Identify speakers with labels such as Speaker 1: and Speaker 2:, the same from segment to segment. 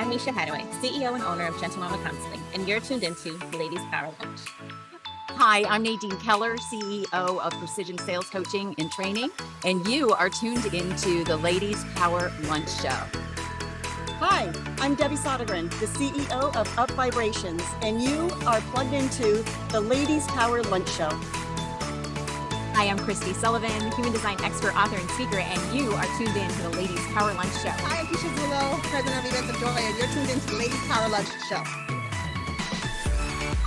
Speaker 1: I'm Misha Hadaway, CEO and owner of Gentle Mama Counseling, and you're tuned into Ladies Power Lunch.
Speaker 2: Hi, I'm Nadine Keller, CEO of Precision Sales Coaching and Training, and you are tuned into the Ladies Power Lunch Show.
Speaker 3: Hi, I'm Debbie Sodergren, the CEO of Up Vibrations, and you are plugged into the Ladies Power Lunch Show.
Speaker 4: Hi, I'm Christy Sullivan, human design expert, author, and speaker, and you are tuned in to the Ladies Power Lunch Show.
Speaker 5: Hi, I'm Keisha Zullo, president of Events of Joy, and you're tuned into the Ladies Power Lunch Show.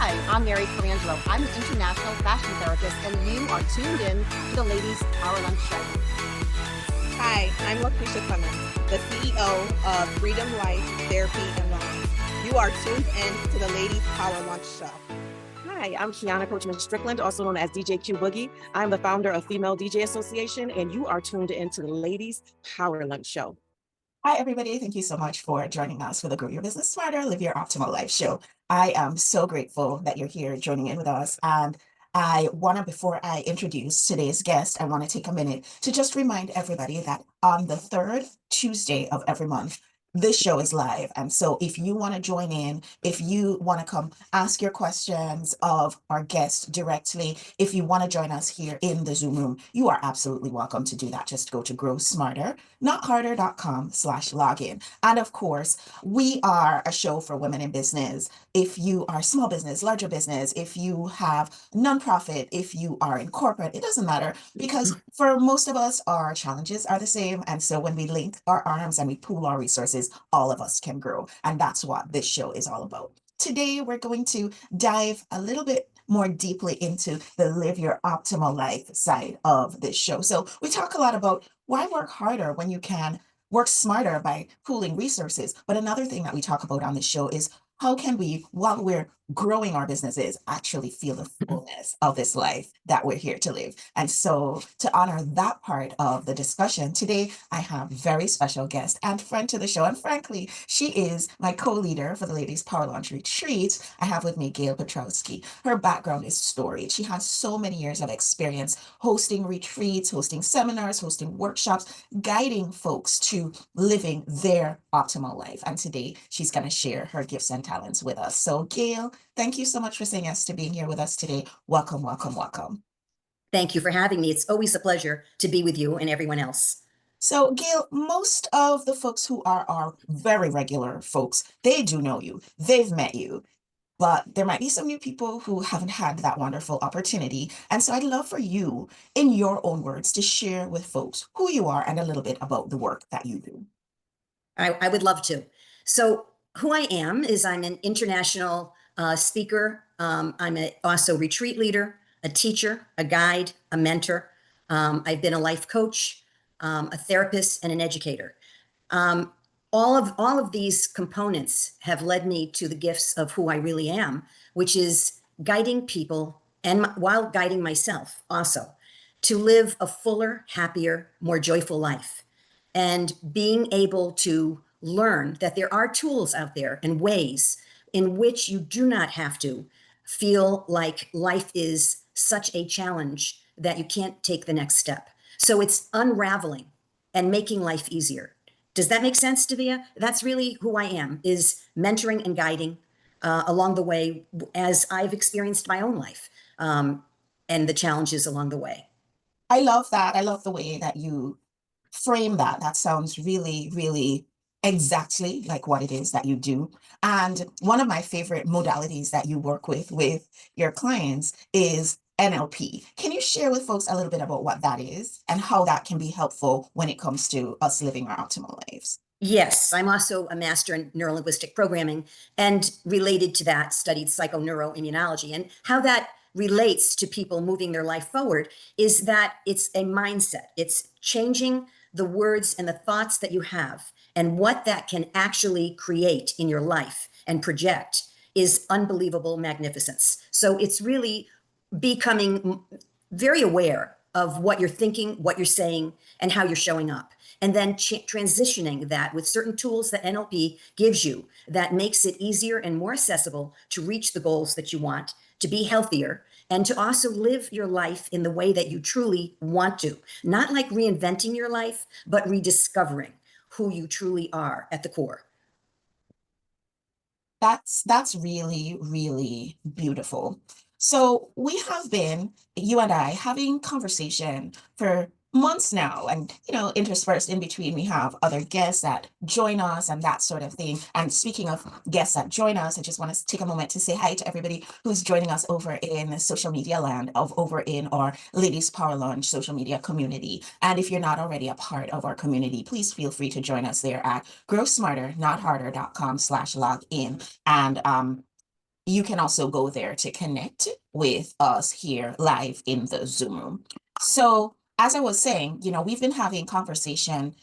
Speaker 6: Hi, I'm Mary Colangelo. I'm an international fashion therapist, and you are tuned in to the Ladies Power Lunch Show.
Speaker 5: Hi, I'm LaQuisha Clemens, the CEO of Freedom Life Therapy and Wellness. You are tuned in to the Ladies Power Lunch Show.
Speaker 7: Hi, I'm Kiana Coachman Strickland, also known as DJ Q Boogie. I'm the founder of Female DJ Association, and you are tuned into the Ladies Power Lunch Show.
Speaker 8: Hi, everybody. Thank you so much for joining us for the Grow Your Business Smarter, Live Your Optimal Life show. I am so grateful that you're here joining in with us. And before I introduce today's guest, I want to take a minute to just remind everybody that on the third Tuesday of every month, this show is live. And so if you want to join in, if you want to come ask your questions of our guest directly, if you want to join us here in the Zoom room, you are absolutely welcome to do that. Just go to growsmarter.com/login. And of course, we are a show for women in business. If you are small business, larger business, if you have nonprofit, if you are in corporate, it doesn't matter, because for most of us, our challenges are the same. And so when we link our arms and we pool our resources, all of us can grow. And that's what this show is all about. Today, we're going to dive a little bit more deeply into the Live Your Optimal Life side of this show. So we talk a lot about why work harder when you can work smarter by pooling resources. But another thing that we talk about on this show is how can we, while we're growing our businesses, actually feel the fullness of this life that we're here to live. And so to honor that part of the discussion, today I have a very special guest and friend to the show. And frankly, she is my co-leader for the Ladies Power Launch Retreat. I have with me Gail Petrowsky. Her background is storied. She has so many years of experience hosting retreats, hosting seminars, hosting workshops, guiding folks to living their optimal life. And today she's going to share her gifts and talents with us. So Gail, thank you so much for saying yes to being here with us today. Welcome, welcome, welcome.
Speaker 9: Thank you for having me. It's always a pleasure to be with you and everyone else.
Speaker 8: So Gail, most of the folks who are our very regular folks, they do know you, they've met you, but there might be some new people who haven't had that wonderful opportunity. And so I'd love for you, in your own words, to share with folks who you are and a little bit about the work that you do.
Speaker 9: I would love to. So who I am is I'm an international speaker. I'm also retreat leader, a teacher, a guide, a mentor. I've been a life coach, a therapist, and an educator. All of these components have led me to the gifts of who I really am, which is guiding people and while guiding myself also to live a fuller, happier, more joyful life, and being able to learn that there are tools out there and ways in which you do not have to feel like life is such a challenge that you can't take the next step. So it's unraveling and making life easier. Does that make sense, Davia? That's really who I am, is mentoring and guiding along the way as I've experienced my own life and the challenges along the way.
Speaker 8: I love that. I love the way that you frame that. That sounds really, really exactly like what it is that you do. And one of my favorite modalities that you work with your clients is NLP. Can you share with folks a little bit about what that is and how that can be helpful when it comes to us living our optimal lives?
Speaker 9: Yes, I'm also a master in neurolinguistic programming, and related to that, studied psychoneuroimmunology. And how that relates to people moving their life forward is that it's a mindset. It's changing the words and the thoughts that you have, and what that can actually create in your life and project is unbelievable magnificence. So it's really becoming very aware of what you're thinking, what you're saying, and how you're showing up. And then transitioning that with certain tools that NLP gives you that makes it easier and more accessible to reach the goals that you want, to be healthier, and to also live your life in the way that you truly want to. Not like reinventing your life, but rediscovering who you truly are at the core.
Speaker 8: That's really, really beautiful. So we have been, you and I, having conversation for months now, and interspersed in between, we have other guests that join us and that sort of thing. And speaking of guests that join us, I just want to take a moment to say hi to everybody who's joining us over in social media land, over in our Ladies Power Launch social media community. And if you're not already a part of our community, please feel free to join us there at growsmarternotharder.com/login. And you can also go there to connect with us here live in the Zoom room. So as I was saying, we've been having conversation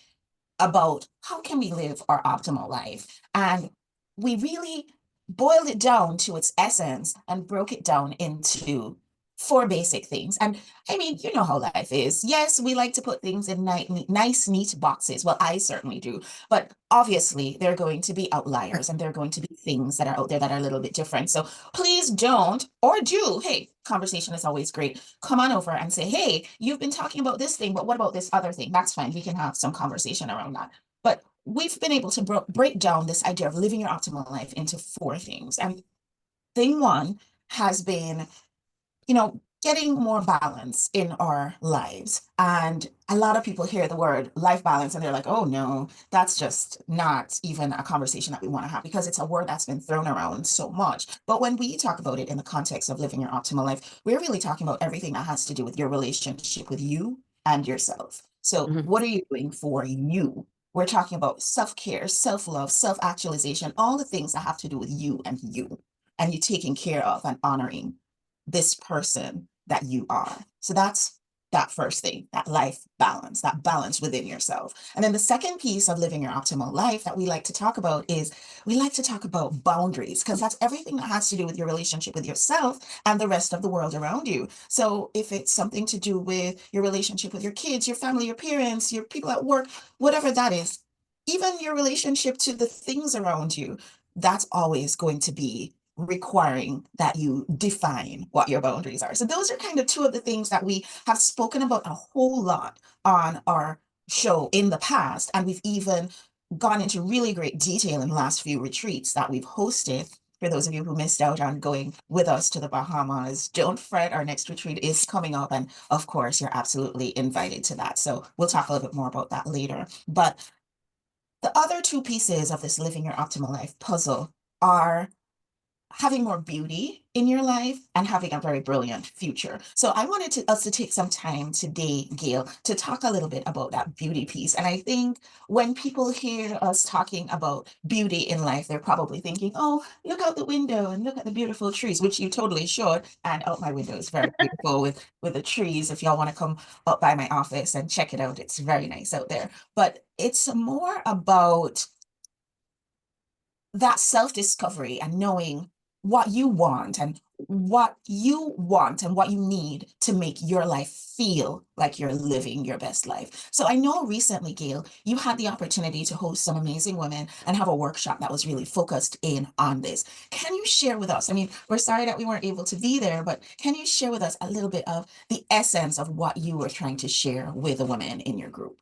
Speaker 8: about how can we live our optimal life. And we really boiled it down to its essence and broke it down into four basic things. And I mean, you know how life is. Yes, we like to put things in nice, neat boxes. Well, I certainly do. But obviously, there are going to be outliers and there are going to be things that are out there that are a little bit different. So please don't or do. Hey, conversation is always great. Come on over and say, hey, you've been talking about this thing, but what about this other thing? That's fine. We can have some conversation around that. But we've been able to break down this idea of living your optimal life into four things. And thing one has been getting more balance in our lives. And a lot of people hear the word life balance and they're like, oh no, that's just not even a conversation that we want to have, because it's a word that's been thrown around so much. But when we talk about it in the context of living your optimal life, we're really talking about everything that has to do with your relationship with you and yourself. So what are you doing for you? We're talking about self-care, self-love, self-actualization, all the things that have to do with you and you taking care of and honoring this person that you are. So that's that first thing, that life balance, that balance within yourself. And then the second piece of living your optimal life that we like to talk about is we like to talk about boundaries, because that's everything that has to do with your relationship with yourself and the rest of the world around you. So if it's something to do with your relationship with your kids, your family, your parents, your people at work, whatever that is, even your relationship to the things around you, that's always going to be requiring that you define what your boundaries are. So those are kind of two of the things that we have spoken about a whole lot on our show in the past. And we've even gone into really great detail in the last few retreats that we've hosted. For those of you who missed out on going with us to the Bahamas, don't fret, our next retreat is coming up. And of course, you're absolutely invited to that. So we'll talk a little bit more about that later. But the other two pieces of this living your optimal life puzzle are having more beauty in your life and having a very brilliant future. So I wanted us to take some time today, Gail, to talk a little bit about that beauty piece. And I think when people hear us talking about beauty in life, they're probably thinking, oh, look out the window and look at the beautiful trees, which you totally should. And out my window is very beautiful with the trees. If y'all want to come up by my office and check it out, it's very nice out there. But it's more about that self-discovery and knowing what you want and what you need to make your life feel like you're living your best life. So I know recently, Gail, you had the opportunity to host some amazing women and have a workshop that was really focused in on this. Can you share with us? I mean, we're sorry that we weren't able to be there, but can you share with us a little bit of the essence of what you were trying to share with the women in your group?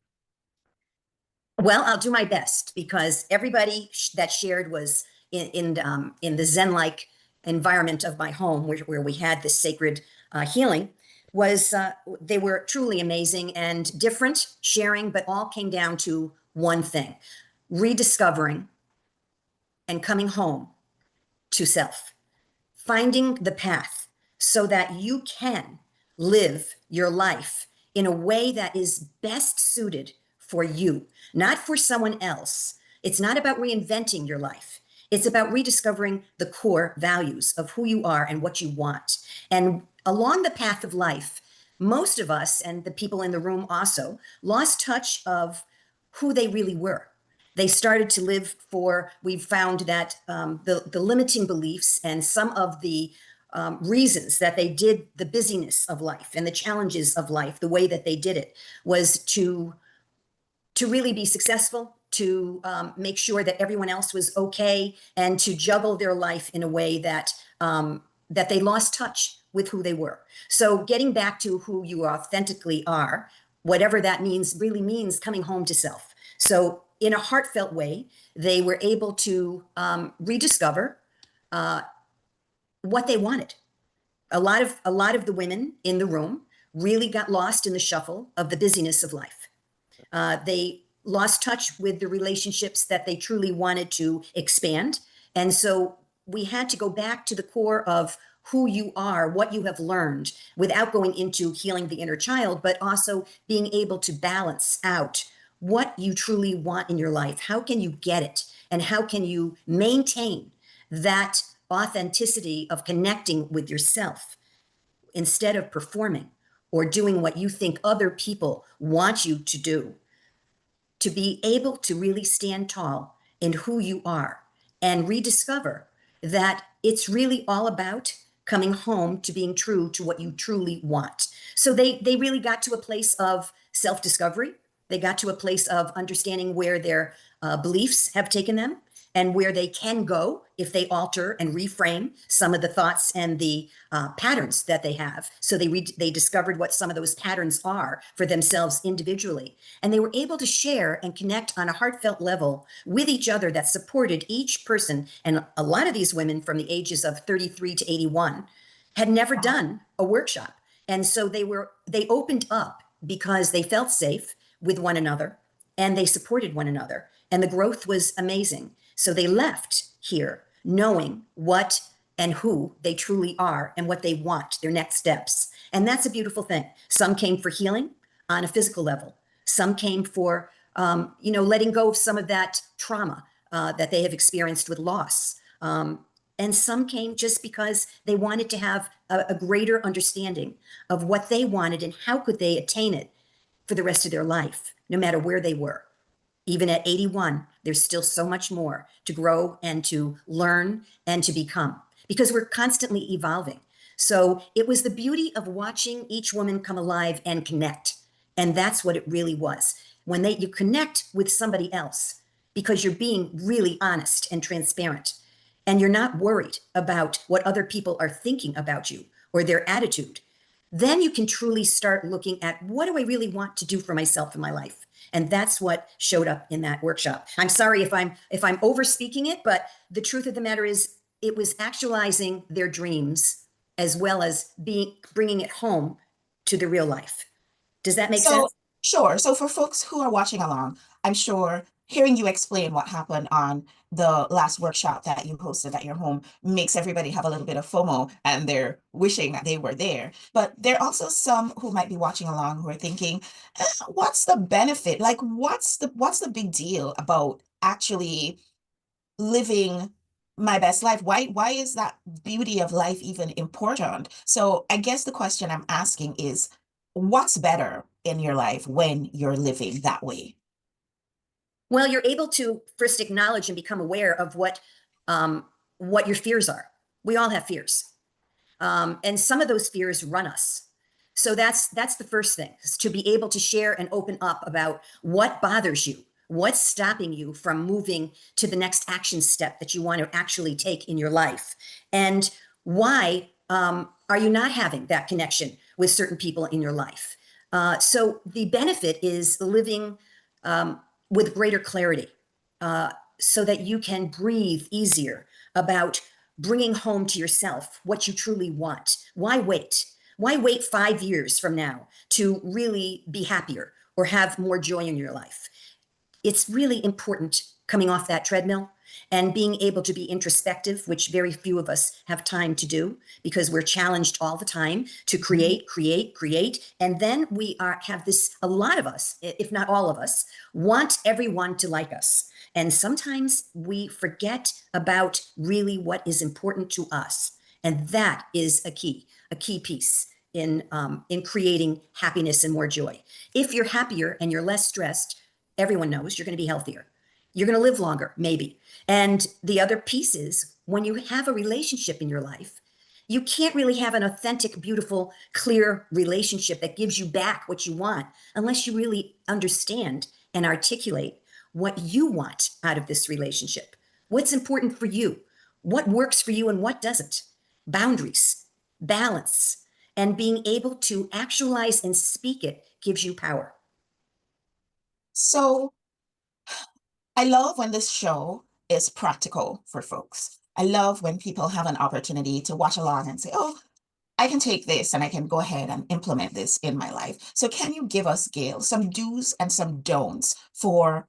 Speaker 9: Well, I'll do my best, because everybody that shared was in the Zen-like environment of my home, where we had this sacred healing. They were truly amazing and different, sharing, but all came down to one thing: rediscovering and coming home to self, finding the path so that you can live your life in a way that is best suited for you, not for someone else. It's not about reinventing your life. It's about rediscovering the core values of who you are and what you want. And along the path of life, most of us, and the people in the room also, lost touch of who they really were. They started to live we've found that the limiting beliefs and some of the reasons that they did the busyness of life and the challenges of life, the way that they did it was to really be successful, to make sure that everyone else was okay, and to juggle their life in a way that that they lost touch with who they were. So getting back to who you authentically are, whatever that means, really means coming home to self. So in a heartfelt way, they were able to rediscover uh, what they wanted. A lot of the women in the room really got lost in the shuffle of the busyness of life. They lost touch with the relationships that they truly wanted to expand. And so we had to go back to the core of who you are, what you have learned, without going into healing the inner child, but also being able to balance out what you truly want in your life. How can you get it? And how can you maintain that authenticity of connecting with yourself instead of performing or doing what you think other people want you to do? To be able to really stand tall in who you are and rediscover that it's really all about coming home to being true to what you truly want. So they really got to a place of self-discovery. They got to a place of understanding where their beliefs have taken them and where they can go if they alter and reframe some of the thoughts and the patterns that they have. So they discovered what some of those patterns are for themselves individually. And they were able to share and connect on a heartfelt level with each other that supported each person. And a lot of these women from the ages of 33 to 81 had never done a workshop. And so they opened up because they felt safe with one another and they supported one another. And the growth was amazing. So they left here knowing what and who they truly are and what they want, their next steps. And that's a beautiful thing. Some came for healing on a physical level. Some came for, letting go of some of that trauma that they have experienced with loss. And some came just because they wanted to have a greater understanding of what they wanted and how could they attain it for the rest of their life, no matter where they were. Even at 81, there's still so much more to grow and to learn and to become because we're constantly evolving. So it was the beauty of watching each woman come alive and connect. And that's what it really was. When you connect with somebody else because you're being really honest and transparent and you're not worried about what other people are thinking about you or their attitude, then you can truly start looking at what do I really want to do for myself in my life? And that's what showed up in that workshop. I'm sorry if I'm over speaking it, but the truth of the matter is it was actualizing their dreams as well as bringing it home to the real life. Does that make sense?
Speaker 8: Sure. So for folks who are watching along, I'm sure hearing you explain what happened on the last workshop that you hosted at your home makes everybody have a little bit of FOMO and they're wishing that they were there. But there are also some who might be watching along who are thinking, what's the benefit? Like, what's the big deal about actually living my best life? Why is that beauty of life even important? So I guess the question I'm asking is, what's better in your life when you're living that way?
Speaker 9: Well, you're able to first acknowledge and become aware of what your fears are. We all have fears. And some of those fears run us. So that's the first thing, is to be able to share and open up about what bothers you, what's stopping you from moving to the next action step that you want to actually take in your life. And why are you not having that connection with certain people in your life? So the benefit is living with greater clarity so that you can breathe easier about bringing home to yourself what you truly want. Why wait? Why wait 5 years from now to really be happier or have more joy in your life? It's really important coming off that treadmill and being able to be introspective, which very few of us have time to do because we're challenged all the time to create. And then have this, a lot of us, if not all of us, want everyone to like us. And sometimes we forget about really what is important to us. And that is a key piece in creating happiness and more joy. If you're happier and you're less stressed, everyone knows you're going to be healthier. You're going to live longer, maybe. And the other piece is when you have a relationship in your life, you can't really have an authentic, beautiful, clear relationship that gives you back what you want unless you really understand and articulate what you want out of this relationship. What's important for you? What works for you and what doesn't? Boundaries, balance, and being able to actualize and speak it gives you power.
Speaker 8: So I love when this show is practical for folks. I love when people have an opportunity to watch along and say, oh, I can take this and I can go ahead and implement this in my life. So can you give us, Gail, some do's and some don'ts for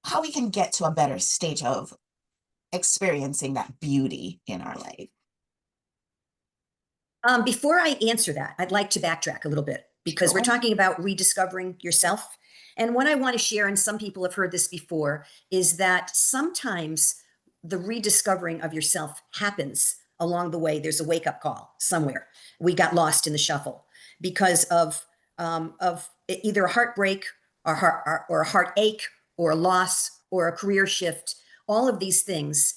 Speaker 8: how we can get to a better state of experiencing that beauty in our life?
Speaker 9: Before I answer that, I'd like to backtrack a little bit because we're
Speaker 8: Sure.
Speaker 9: talking about rediscovering yourself. And what I want to share, and some people have heard this before, is that sometimes the rediscovering of yourself happens along the way. There's a wake up call somewhere. We got lost in the shuffle because of either a heartbreak or a heartache or a loss or a career shift. All of these things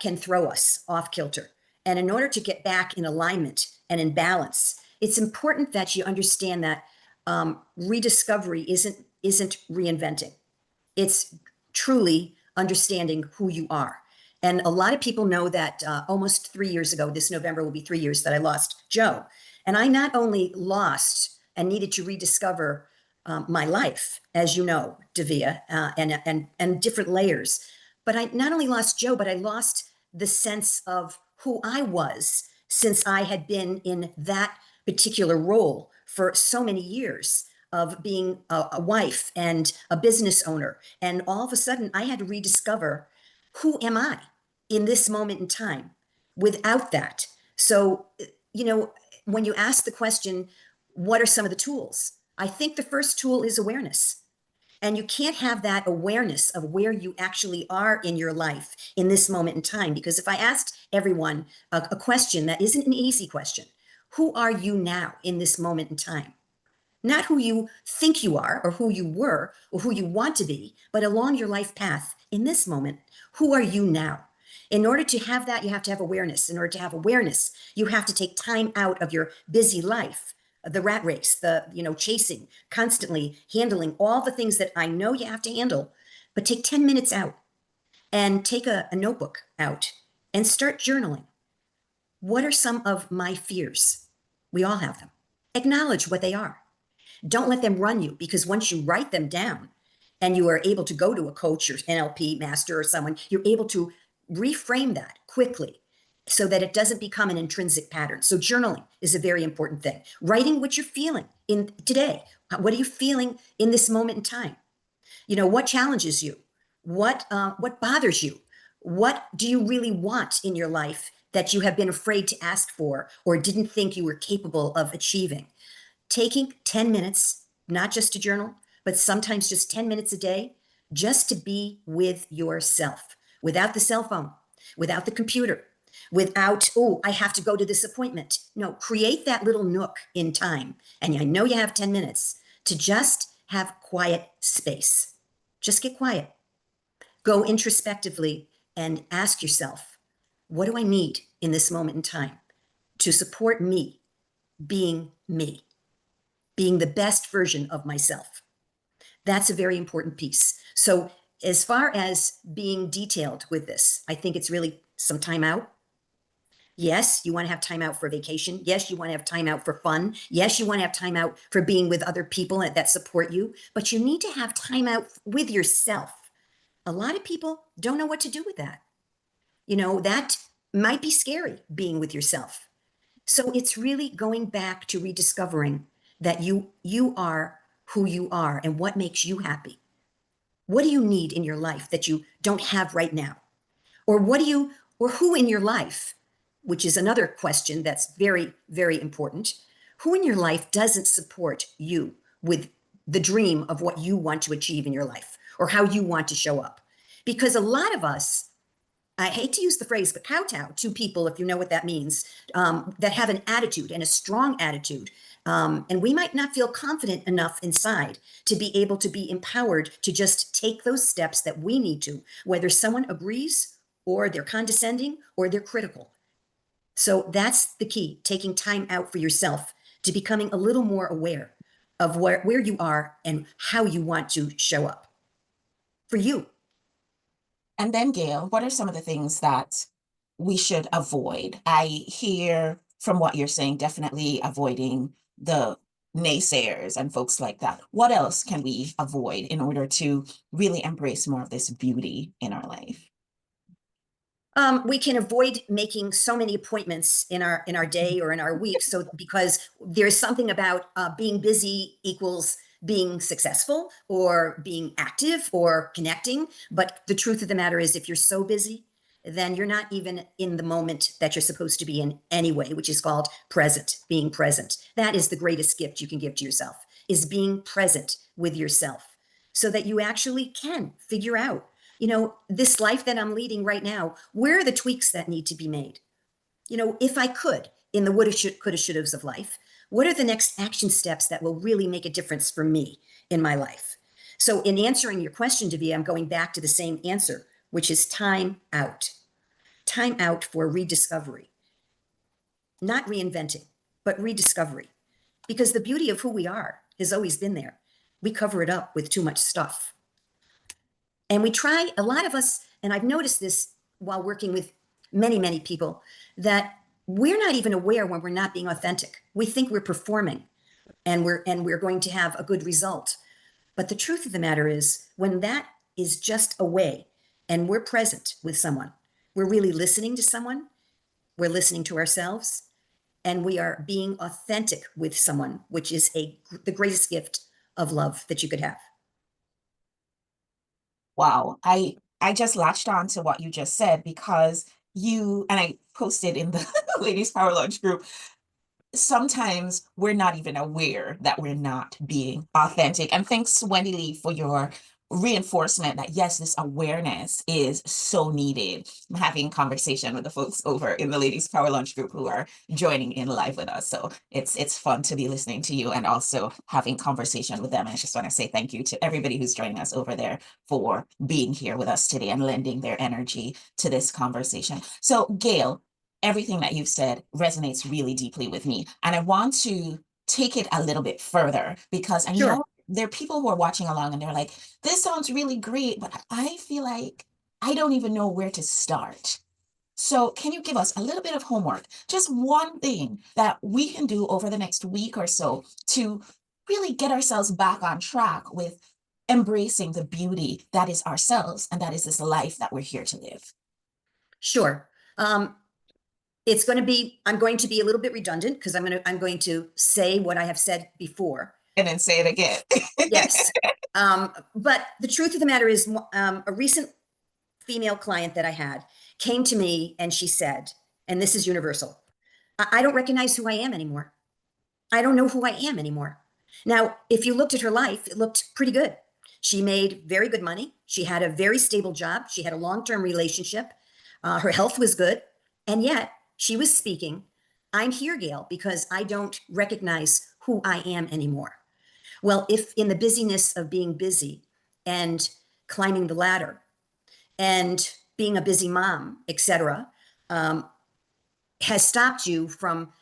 Speaker 9: can throw us off kilter. And in order to get back in alignment and in balance, it's important that you understand that rediscovery isn't reinventing. It's truly understanding who you are. And a lot of people know that almost 3 years ago, this November will be 3 years that I lost Joe. And I not only lost and needed to rediscover my life, as you know, Davia, and different layers, but I not only lost Joe, but I lost the sense of who I was since I had been in that particular role for so many years of being a wife and a business owner. And all of a sudden, I had to rediscover who am I in this moment in time without that. So, when you ask the question, what are some of the tools? I think the first tool is awareness. And you can't have that awareness of where you actually are in your life in this moment in time. Because if I asked everyone a question that isn't an easy question, who are you now in this moment in time? Not who you think you are or who you were or who you want to be, but along your life path in this moment, who are you now? In order to have that, you have to have awareness. In order to have awareness, you have to take time out of your busy life, the rat race, the chasing, constantly handling all the things that I know you have to handle, but take 10 minutes out and take a notebook out and start journaling. What are some of my fears? We all have them. Acknowledge what they are. Don't let them run you, because once you write them down and you are able to go to a coach or NLP master or someone, you're able to reframe that quickly so that it doesn't become an intrinsic pattern. So journaling is a very important thing. Writing what you're feeling in today. What are you feeling in this moment in time? What challenges you? What bothers you? What do you really want in your life that you have been afraid to ask for or didn't think you were capable of achieving? Taking 10 minutes, not just to journal, but sometimes just 10 minutes a day, just to be with yourself, without the cell phone, without the computer, without, oh, I have to go to this appointment. No, create that little nook in time. And I know you have 10 minutes to just have quiet space. Just get quiet. Go introspectively and ask yourself, what do I need in this moment in time to support me being me? Being the best version of myself. That's a very important piece. So as far as being detailed with this, I think it's really some time out. Yes, you want to have time out for vacation. Yes, you want to have time out for fun. Yes, you want to have time out for being with other people that support you, but you need to have time out with yourself. A lot of people don't know what to do with that. That might be scary, being with yourself. So it's really going back to rediscovering that you are who you are and what makes you happy. What do you need in your life that you don't have right now? Or who in your life, which is another question that's very, very important. Who in your life doesn't support you with the dream of what you want to achieve in your life or how you want to show up? Because a lot of us, I hate to use the phrase, but kowtow to people, if you know what that means, that have an attitude and a strong attitude. And we might not feel confident enough inside to be able to be empowered to just take those steps that we need to, whether someone agrees or they're condescending or they're critical. So that's the key, taking time out for yourself, to becoming a little more aware of where you are and how you want to show up for you.
Speaker 8: And then, Gail, what are some of the things that we should avoid? I hear from what you're saying, definitely avoiding the naysayers and folks like that. What else can we avoid in order to really embrace more of this beauty in our life?
Speaker 9: We can avoid making so many appointments in our day or in our week. So because there's something about being busy equals being successful or being active or connecting. But the truth of the matter is, if you're so busy, then you're not even in the moment that you're supposed to be in anyway, which is called present, being present. That is the greatest gift you can give to yourself, is being present with yourself so that you actually can figure out, this life that I'm leading right now, where are the tweaks that need to be made? If I could, in the woulda, should, coulda, shouldas of life, what are the next action steps that will really make a difference for me in my life? So in answering your question, Davia, I'm going back to the same answer, which is time out. Time out for rediscovery. Not reinventing, but rediscovery. Because the beauty of who we are has always been there. We cover it up with too much stuff. And we try, a lot of us, and I've noticed this while working with many, many people, that we're not even aware when we're not being authentic. We think we're performing and we're going to have a good result. But the truth of the matter is, when that is just a way and we're present with someone, we're really listening to someone, we're listening to ourselves, and we are being authentic with someone, which is the greatest gift of love that you could have.
Speaker 8: Wow. I just latched on to what you just said, because and I posted in the Ladies Power Lunch group, sometimes we're not even aware that we're not being authentic. And thanks, Wendy Lee, for your reinforcement that yes, this awareness is so needed. I'm having conversation with the folks over in the Ladies Power Lunch group who are joining in live with us. So it's fun to be listening to you and also having conversation with them. And I just want to say thank you to everybody who's joining us over there for being here with us today and lending their energy to this conversation. So Gail, everything that you've said resonates really deeply with me. And I want to take it a little bit further, because I
Speaker 9: Sure.
Speaker 8: know there are people who are watching along and they're like, this sounds really great, but I feel like I don't even know where to start. So can you give us a little bit of homework, just one thing that we can do over the next week or so to really get ourselves back on track with embracing the beauty that is ourselves and that is this life that we're here to live?
Speaker 9: Sure. I'm going to be a little bit redundant because I'm going to say what I have said before.
Speaker 8: And then say it again.
Speaker 9: Yes. But the truth of the matter is, a recent female client that I had came to me and she said, and this is universal, I don't recognize who I am anymore. I don't know who I am anymore. Now, if you looked at her life, it looked pretty good. She made very good money. She had a very stable job. She had a long-term relationship. Her health was good. And yet she was speaking, I'm here, Gail, because I don't recognize who I am anymore. Well, if in the busyness of being busy and climbing the ladder and being a busy mom, etc., has stopped you from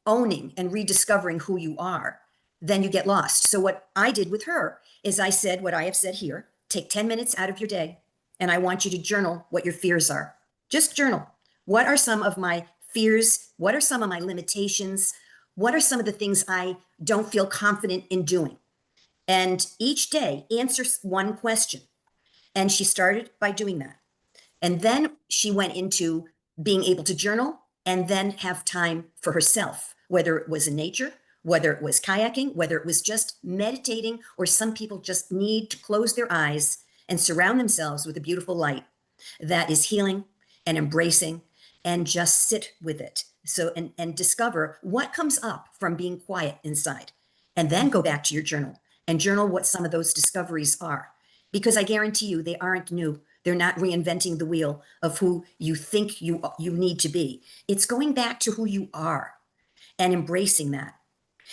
Speaker 9: owning and rediscovering who you are, then you get lost. So what I did with her is I said what I have said here: take 10 minutes out of your day, and I want you to journal what your fears are. Just journal. What are some of my fears? What are some of my limitations? What are some of the things I don't feel confident in doing? And each day answer one question. And she started by doing that. And then she went into being able to journal and then have time for herself, whether it was in nature, whether it was kayaking, whether it was just meditating, or some people just need to close their eyes and surround themselves with a beautiful light that is healing and embracing, and just sit with it. So, and discover what comes up from being quiet inside, and then go back to your journal and journal what some of those discoveries are. Because I guarantee you, they aren't new. They're not reinventing the wheel of who you think you need to be. It's going back to who you are and embracing that.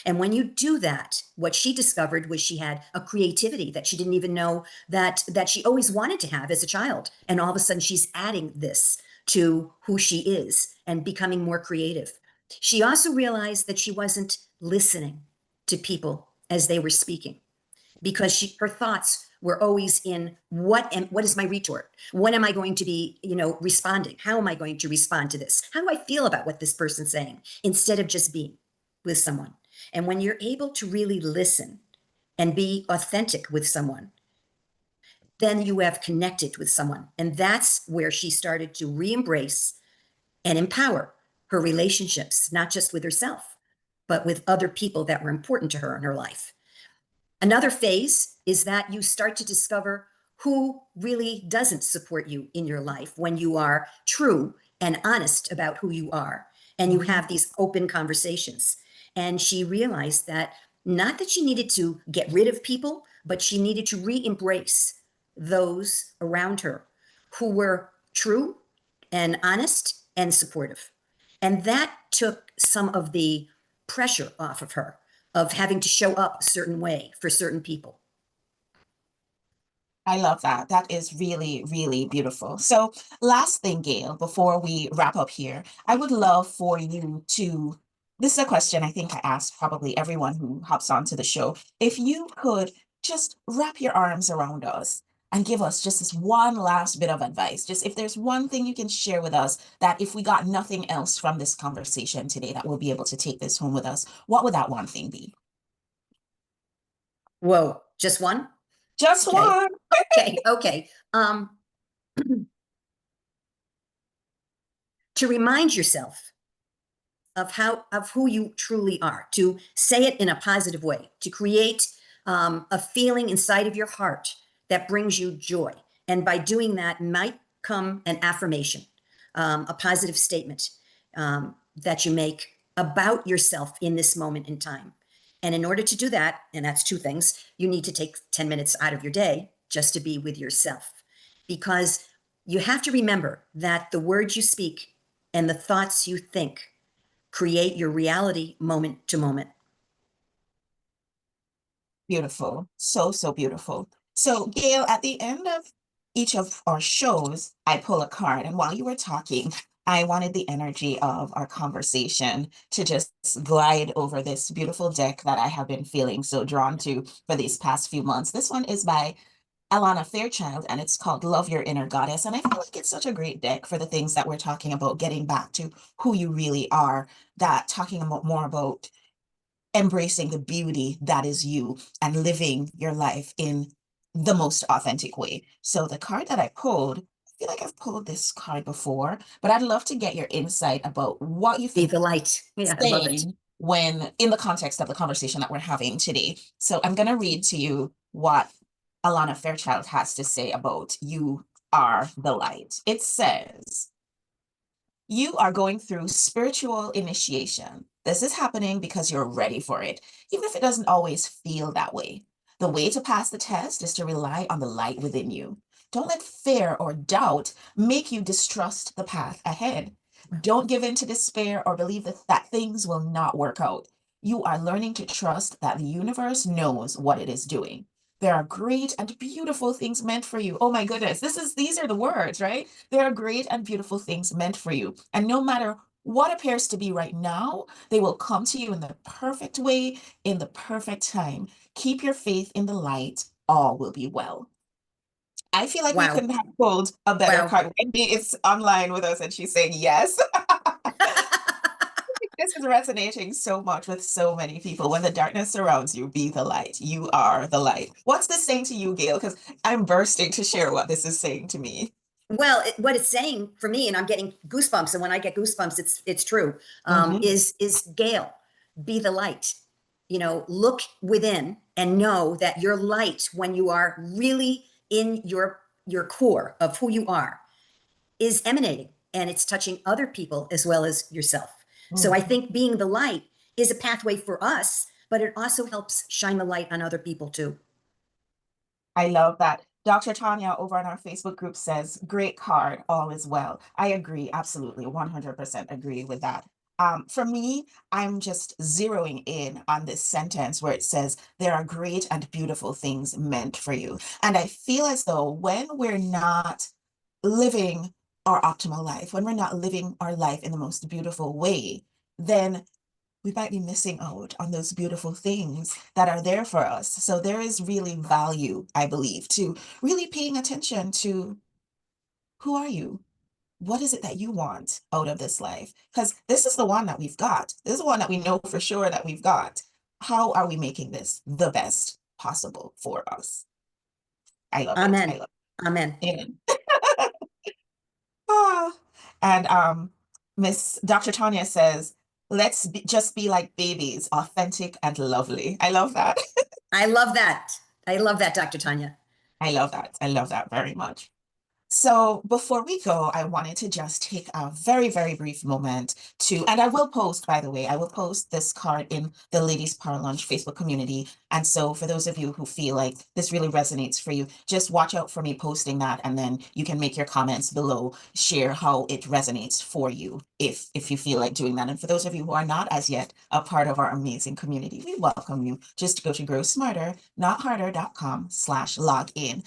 Speaker 9: And when you do that, what she discovered was she had a creativity that she didn't even know that she always wanted to have as a child. And all of a sudden she's adding this to who she is and becoming more creative. She also realized that she wasn't listening to people as they were speaking, because her thoughts were always in what is my retort? When am I going to be, responding? How am I going to respond to this? How do I feel about what this person's saying? Instead of just being with someone. And when you're able to really listen and be authentic with someone, then you have connected with someone. And that's where she started to re-embrace and empower her relationships, not just with herself, but with other people that were important to her in her life. Another phase is that you start to discover who really doesn't support you in your life when you are true and honest about who you are. And you have these open conversations. And she realized that not that she needed to get rid of people, but she needed to re-embrace those around her who were true and honest and supportive. And that took some of the pressure off of her of having to show up a certain way for certain people.
Speaker 8: I love that. That is really, really beautiful. So, last thing, Gail, before we wrap up here, I would love for you to. This is a question I think I asked probably everyone who hops onto the show. If you could just wrap your arms around us and give us just this one last bit of advice, just if there's one thing you can share with us that if we got nothing else from this conversation today, that we'll be able to take this home with us, what would that one thing be?
Speaker 9: Whoa, just one?
Speaker 8: Just
Speaker 9: Okay.
Speaker 8: one.
Speaker 9: Okay. To remind yourself of who you truly are, to say it in a positive way, to create a feeling inside of your heart that brings you joy. And by doing that might come an affirmation, a positive statement that you make about yourself in this moment in time. And in order to do that, and that's two things, you need to take 10 minutes out of your day just to be with yourself. Because you have to remember that the words you speak and the thoughts you think create your reality moment to moment.
Speaker 8: Beautiful. So, so beautiful. So, Gail, at the end of each of our shows, I pull a card. And while you were talking, I wanted the energy of our conversation to just glide over this beautiful deck that I have been feeling so drawn to for these past few months. This one is by Alana Fairchild, and it's called Love Your Inner Goddess. And I feel like it's such a great deck for the things that we're talking about, getting back to who you really are, that talking about more about embracing the beauty that is you and living your life in the most authentic way. So the card that I pulled, I feel like I've pulled this card before, but I'd love to get your insight about what you
Speaker 9: Be
Speaker 8: think
Speaker 9: the light. Yeah, I love it.
Speaker 8: saying when in the context of the conversation that we're having today. So I'm going to read to you what Alana Fairchild has to say about you are the light. It says, you are going through spiritual initiation. This is happening because you're ready for it, even if it doesn't always feel that way. The way to pass the test is to rely on the light within you. Don't let fear or doubt make you distrust the path ahead. Don't give in to despair or believe that things will not work out. You are learning to trust that the universe knows what it is doing. There are great and beautiful things meant for you. Oh my goodness, these are the words, right? There are great and beautiful things meant for you. And no matter what appears to be right now, they will come to you in the perfect way, in the perfect time. Keep your faith in the light. All will be well. I feel like we
Speaker 9: Wow.
Speaker 8: couldn't have pulled a better
Speaker 9: Wow.
Speaker 8: card. Wendy is online with us and she's saying yes. This is resonating so much with so many people. When the darkness surrounds you, be the light. You are the light. What's this saying to you, Gail? Because I'm bursting to share what this is saying to me.
Speaker 9: Well, what it's saying for me, and I'm getting goosebumps, and when I get goosebumps, it's true. Is Gail, be the light. You know, look within and know that your light, when you are really in your core of who you are, is emanating, and it's touching other people as well as yourself. So I think being the light is a pathway for us, but it also helps shine the light on other people too.
Speaker 8: I love that. Dr. Tanya over on our Facebook group says, great card, all is well. I agree, absolutely, 100% agree with that. For me, I'm just zeroing in on this sentence where it says, there are great and beautiful things meant for you. And I feel as though when we're not living our optimal life, when we're not living our life in the most beautiful way, then we might be missing out on those beautiful things that are there for us. So there is really value, I believe, to really paying attention to who are you? What is it that you want out of this life? Because this is the one that we've got. This is the one that we know for sure that we've got. How are we making this the best possible for us? I love it. I
Speaker 9: Amen.
Speaker 8: love
Speaker 9: Amen.
Speaker 8: it. Amen. Ah, and Miss Dr. Tanya says, let's just be like babies, authentic and lovely. I love that.
Speaker 9: I love that. I love that, Dr. Tanya.
Speaker 8: I love that. I love that very much. So before we go, I wanted to just take a very, very brief moment to, and I will post, by the way, I will post this card in the Ladies Power Lunch Facebook community. And so for those of you who feel like this really resonates for you, just watch out for me posting that, and then you can make your comments below, share how it resonates for you if you feel like doing that. And for those of you who are not as yet a part of our amazing community, we welcome you just to go to growsmarter.com/login.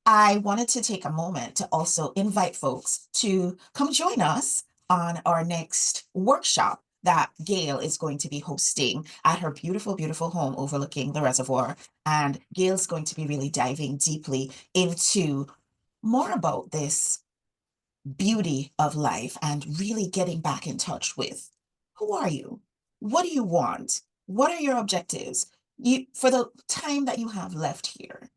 Speaker 8: I wanted to take a moment to also invite folks to come join us on our next workshop that Gail is going to be hosting at her beautiful, beautiful home overlooking the reservoir. And Gail's going to be really diving deeply into more about this beauty of life and really getting back in touch with who are you? What do you want? What are your objectives? For the time that you have left here,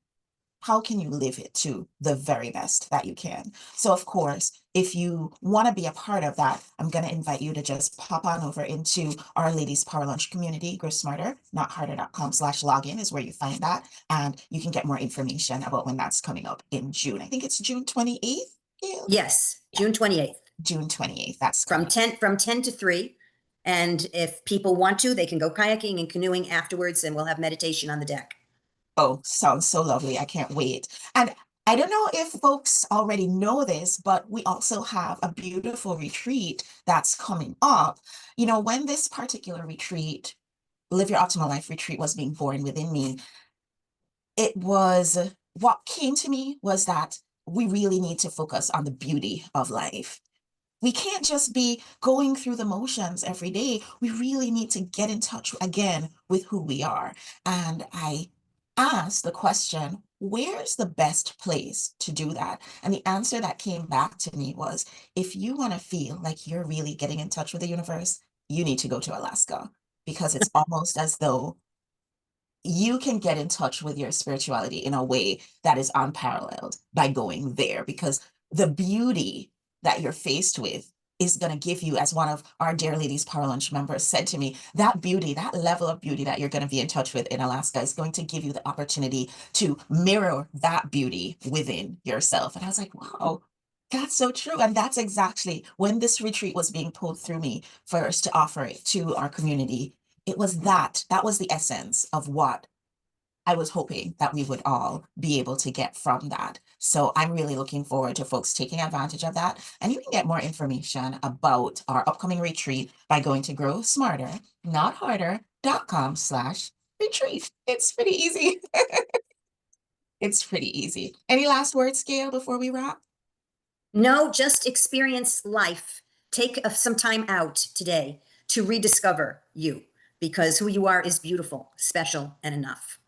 Speaker 8: how can you live it to the very best that you can? So of course, if you want to be a part of that, I'm going to invite you to just pop on over into our Ladies Power Lunch community. Grow Smarter, notharder.com/login is where you find that. And you can get more information about when that's coming up in June. I think it's June 28th. Gail?
Speaker 9: Yes, June 28th.
Speaker 8: June 28th. That's
Speaker 9: From
Speaker 8: correct.
Speaker 9: 10 to 3. And if people want to, they can go kayaking and canoeing afterwards, and we'll have meditation on the deck.
Speaker 8: Oh, sounds so lovely. I can't wait. And I don't know if folks already know this, but we also have a beautiful retreat that's coming up. You know, when this particular retreat, Live Your Optimal Life retreat, was being born within me, what came to me was that we really need to focus on the beauty of life. We can't just be going through the motions every day. We really need to get in touch again with who we are. And I asked the question, where's the best place to do that? And the answer that came back to me was, if you want to feel like you're really getting in touch with the universe, you need to go to Alaska, because it's almost as though you can get in touch with your spirituality in a way that is unparalleled by going there, because the beauty that you're faced with is going to give you, as one of our Dear Ladies Power Lunch members said to me, that beauty, that level of beauty that you're going to be in touch with in Alaska is going to give you the opportunity to mirror that beauty within yourself. And I was like, wow, that's so true. And that's exactly when this retreat was being pulled through me first to offer it to our community. It was that was the essence of what I was hoping that we would all be able to get from that. So I'm really looking forward to folks taking advantage of that. And you can get more information about our upcoming retreat by going to growsmarter.com/retreat. It's pretty easy. It's pretty easy. Any last words, Gail, before we wrap?
Speaker 9: No, just experience life. Take some time out today to rediscover you, because who you are is beautiful, special, and enough.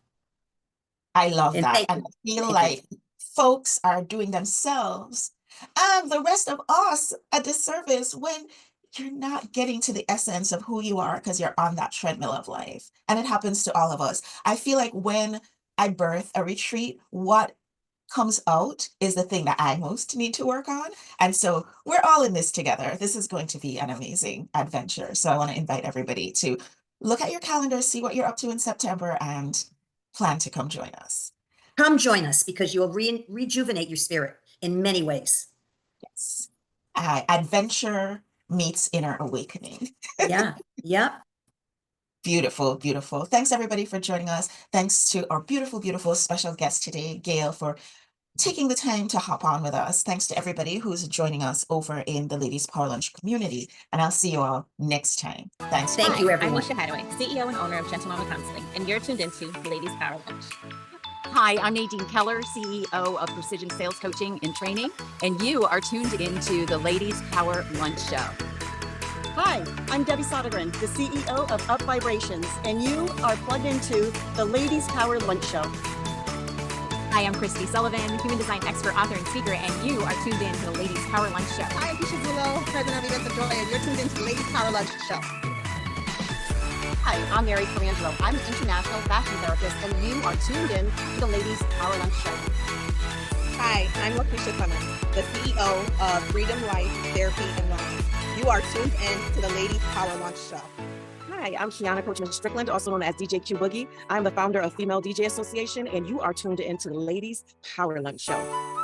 Speaker 8: I love
Speaker 9: And
Speaker 8: that.
Speaker 9: thank
Speaker 8: And
Speaker 9: you.
Speaker 8: I feel
Speaker 9: Thank
Speaker 8: like folks are doing themselves and the rest of us a disservice when you're not getting to the essence of who you are because you're on that treadmill of life. And it happens to all of us. I feel like when I birth a retreat, what comes out is the thing that I most need to work on. And so we're all in this together. This is going to be an amazing adventure. So I want to invite everybody to look at your calendar, see what you're up to in September, and plan to come join us.
Speaker 9: Come join us, because you will rejuvenate your spirit in many ways.
Speaker 8: Yes. Adventure meets inner awakening.
Speaker 9: Yeah. Yep.
Speaker 8: Beautiful, beautiful. Thanks everybody for joining us. Thanks to our beautiful, beautiful special guest today, Gail, for taking the time to hop on with us. Thanks to everybody who's joining us over in the Ladies Power Lunch community. And I'll see you all next time. Thanks.
Speaker 9: Thank you,
Speaker 1: I'm
Speaker 9: everyone.
Speaker 1: Nisha Hadaway, CEO and owner of Gentle Mama Counseling, and you're tuned into Ladies Power Lunch.
Speaker 2: Hi, I'm Nadine Keller, CEO of Precision Sales Coaching and Training, and you are tuned into the Ladies Power Lunch Show.
Speaker 3: Hi, I'm Debbie Sodergren, the CEO of Up Vibrations, and you are plugged into the Ladies Power Lunch Show.
Speaker 4: Hi, I'm Christy Sullivan, human design expert, author, and speaker, and you are tuned in to the Ladies Power Lunch Show.
Speaker 5: Hi, I'm Keisha Zulo, president of Events of Joy, and you're tuned into the Ladies Power Lunch Show.
Speaker 6: Hi, I'm Mary Colangelo. I'm an international fashion therapist, and you are tuned in to the Ladies Power Lunch Show.
Speaker 5: Hi, I'm Lakeisha Clemens, the CEO of Freedom Life Therapy and Wellness. You are tuned in to the Ladies Power Lunch Show.
Speaker 7: Hi, I'm Kiana Coachman Strickland, also known as DJ Q Boogie. I'm the founder of Female DJ Association, and you are tuned into the Ladies Power Lunch Show.